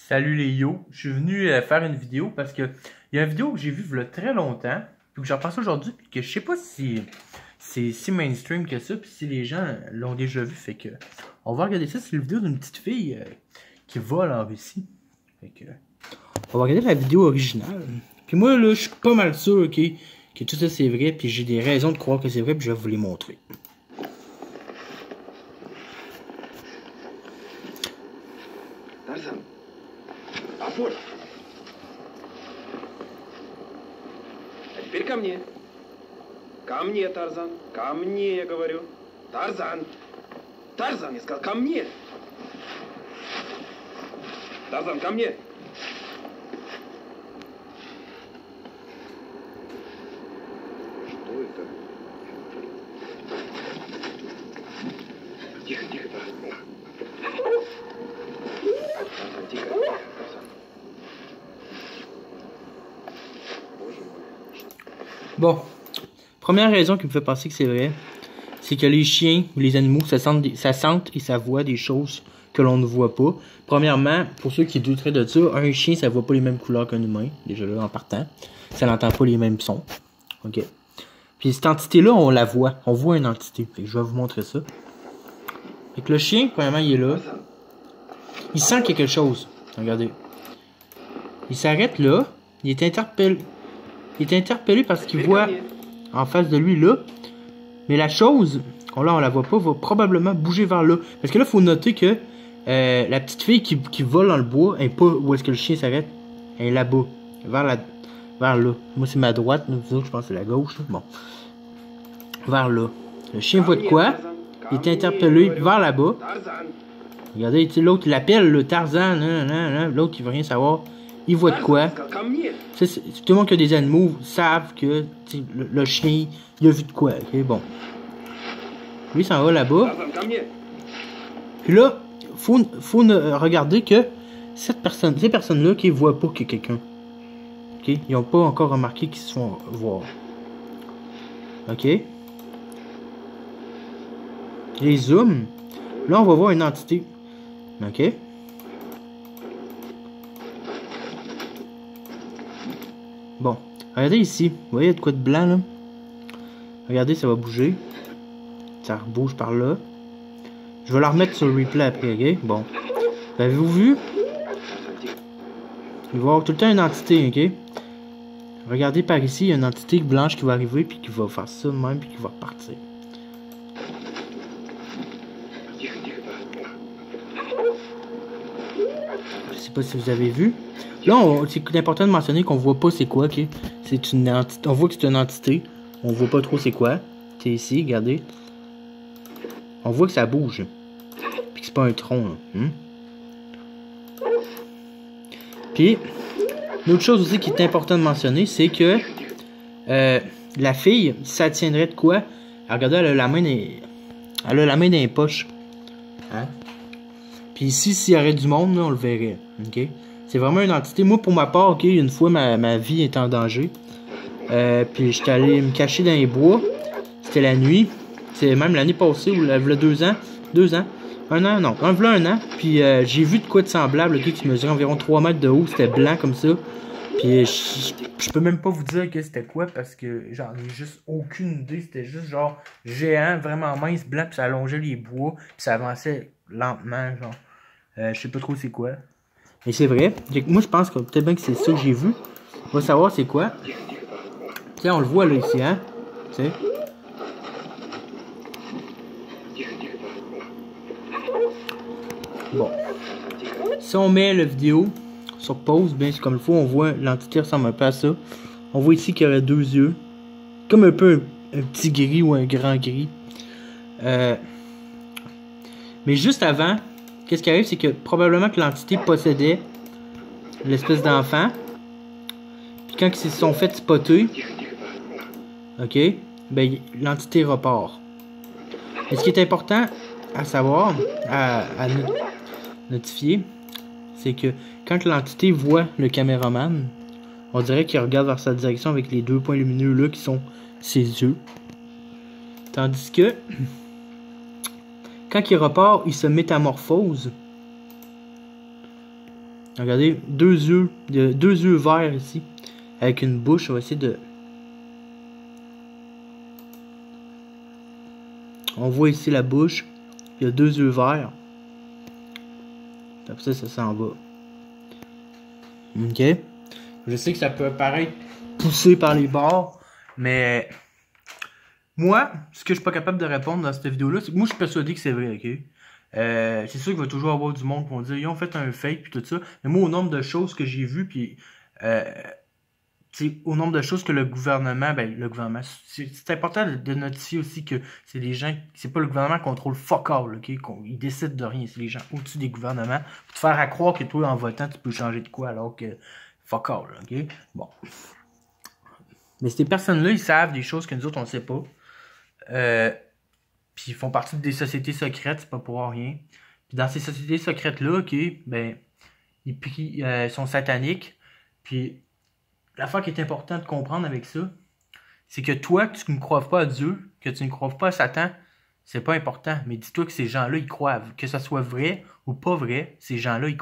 Salut les yo, je suis venu faire une vidéo parce que il y a une vidéo que j'ai vue il y a très longtemps, puis que j'en pense aujourd'hui, puis que je sais pas si c'est si mainstream que ça, puis si les gens l'ont déjà vu, fait que on va regarder ça, c'est une vidéo d'une petite fille qui vole en Russie. Fait que on va regarder la vidéo originale. Puis moi là, je suis pas mal sûr que tout ça c'est vrai, puis j'ai des raisons de croire que c'est vrai, puis je vais vous les montrer. Апорт. А теперь ко мне. Ко мне, Тарзан. Ко мне, я говорю. Тарзан. Тарзан, я сказал, ко мне. Тарзан, ко мне. Что это? Тихо, тихо, Тарзан. Тарзан, тихо. Тарзан. Bon, première raison qui me fait penser que c'est vrai, c'est que les chiens ou les animaux, ça sente et ça voit des choses que l'on ne voit pas. Premièrement, pour ceux qui douteraient de ça, un chien, ça voit pas les mêmes couleurs qu'un humain, déjà là en partant. Ça n'entend pas les mêmes sons. Ok. Puis cette entité-là, on la voit. On voit une entité. Fait que je vais vous montrer ça. Fait que le chien, premièrement, il est là. Il sent quelque chose. Regardez. Il s'arrête là. Il est interpellé. Il est interpellé parce qu'il voit en face de lui là. Mais la chose, là on la voit pas, va probablement bouger vers là. Parce que là, il faut noter que la petite fille qui vole dans le bois, elle est pas où est-ce que le chien s'arrête. Elle est là-bas. Vers là. Moi c'est ma droite, vous autres, je pense que c'est la gauche. Là. Bon. Vers là. Le chien voit de quoi? Il est interpellé vers là-bas. Regardez, l'autre il l'appelle le Tarzan. L'autre il veut rien savoir. Il voit de quoi? Tout le monde qui a des animaux savent que le chien, il a vu de quoi. Okay? Bon. Lui, il s'en va là-bas. Puis là, faut regarder que ces personnes-là qui ne voient pas qu'il y a quelqu'un. Okay? Ils n'ont pas encore remarqué qu'ils se font voir. OK? Les zooms. Là, on va voir une entité. OK? Bon, regardez ici. Vous voyez, il y a de quoi de blanc, là? Regardez, ça va bouger. Ça bouge par là. Je vais la remettre sur le replay après, ok? Bon. Avez-vous vu? Il va y avoir tout le temps une entité, ok? Regardez par ici, il y a une entité blanche qui va arriver, puis qui va faire ça de même, puis qui va repartir. Je sais pas si vous avez vu. Là, c'est important de mentionner qu'on voit pas c'est quoi, ok? C'est une entité. On voit que c'est une entité. On voit pas trop c'est quoi. C'est ici, regardez. On voit que ça bouge. Puis que c'est pas un tronc, là. Puis, une autre chose aussi qui est important de mentionner, c'est que la fille, ça tiendrait de quoi? Regardez, elle a la main dans les poches. Hein? Puis ici, s'il y aurait du monde, là, on le verrait. Ok? C'est vraiment une entité. Moi, pour ma part, ok, une fois, ma vie est en danger. Puis j'étais allé me cacher dans les bois. C'était la nuit. C'est même l'année passée, ou il y a 2 ans. 2 ans. 1 an, non. Un an. Puis j'ai vu de quoi de semblable, ok, qui mesurait environ 3 mètres de haut. C'était blanc comme ça. Puis je peux même pas vous dire que c'était quoi parce que j'en ai juste aucune idée. C'était juste genre géant, vraiment mince, blanc. Puis ça allongeait les bois. Puis ça avançait lentement, genre. Je sais pas trop c'est quoi. Mais c'est vrai. Moi, je pense que peut-être bien que c'est ça que j'ai vu. On va savoir c'est quoi. Tiens, on le voit là ici, hein. Tu sais. Bon. Si on met la vidéo sur pause, bien comme il faut, on voit l'entité ressemble un peu à ça. On voit ici qu'il y aurait 2 yeux. Comme un peu un petit gris ou un grand gris. Mais juste avant, qu'est-ce qui arrive, c'est que probablement que l'entité possédait l'espèce d'enfant. Puis quand ils se sont fait spotter, ok, ben l'entité repart. Et ce qui est important à savoir, à notifier, c'est que quand l'entité voit le caméraman, on dirait qu'il regarde vers sa direction avec les 2 points lumineux là qui sont ses yeux. Tandis que quand il repart, il se métamorphose Regardez, deux yeux verts ici, avec une bouche. On va essayer de... On voit ici la bouche. Il y a deux yeux verts. Après ça s'en va. Ok. Je sais que ça peut paraître poussé par les bords, mais moi, ce que je suis pas capable de répondre dans cette vidéo-là, c'est que moi je suis persuadé que c'est vrai, ok? C'est sûr qu'il va toujours avoir du monde qui vont dire ils ont fait un fake puis tout ça. Mais moi, au nombre de choses que j'ai vues, puis au nombre de choses que le gouvernement, c'est important de notifier aussi que c'est les gens, c'est pas le gouvernement qui contrôle fuck all, ok? Ils décident de rien, c'est les gens au-dessus des gouvernements. Pour te faire à croire que toi, en votant, tu peux changer de quoi alors que fuck all, ok? Bon. Mais ces personnes-là, ils savent des choses que nous autres, on ne sait pas. Puis ils font partie des sociétés secrètes, c'est pas pour rien. Puis dans ces sociétés secrètes-là, ok, ben, ils sont sataniques. Puis l'affaire qui est importante de comprendre avec ça, c'est que toi, que tu ne crois pas à Dieu, que tu ne crois pas à Satan, c'est pas important. Mais dis-toi que ces gens-là, ils croient. Que ça soit vrai ou pas vrai, ces gens-là, ils croient.